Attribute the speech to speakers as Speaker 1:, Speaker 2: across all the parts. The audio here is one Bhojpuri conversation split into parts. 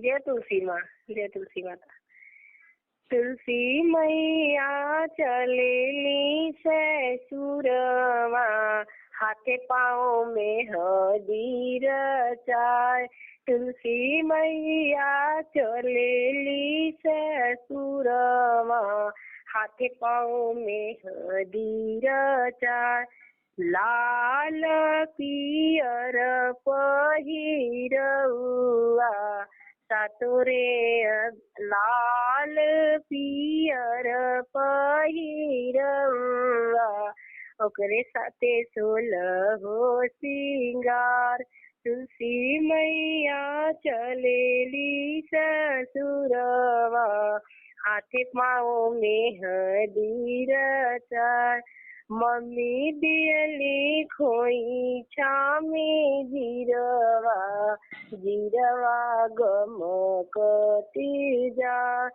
Speaker 1: जय तुलसी माँ, जय तुलसी माता। तुलसी मैया चलेली ससुरवा, हाथे पाँव में हदी रचाय। तुलसी मैया चलेली ससुरवा, हाथे पाँव में हदी रचाय। लाल पियर पहिरउआ, सातोरे लाल पियर पहिरउआ, ओकरे साथे 16 सिंगार। तुलसी मैया चलेली ससुरवा, हाथे पाँव में हदी रचाय। मम्मी दियली खोइछा में जीरवा, जीरवा गमकती जा।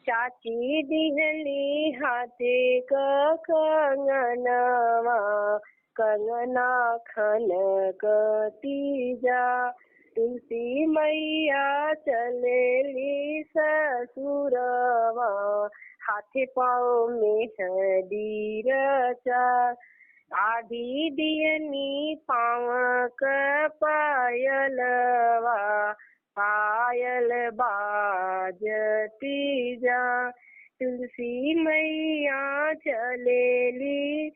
Speaker 1: चाची दिहली हाथे कंगनवा, कंगना खनकती जा। तुलसी मैया चलेली ससुरवा, हाथे पाँव में हदी रचाय। आधी दियनी पाँव क पायलवा, पायल बाजती जा। तुलसी मैया चलेली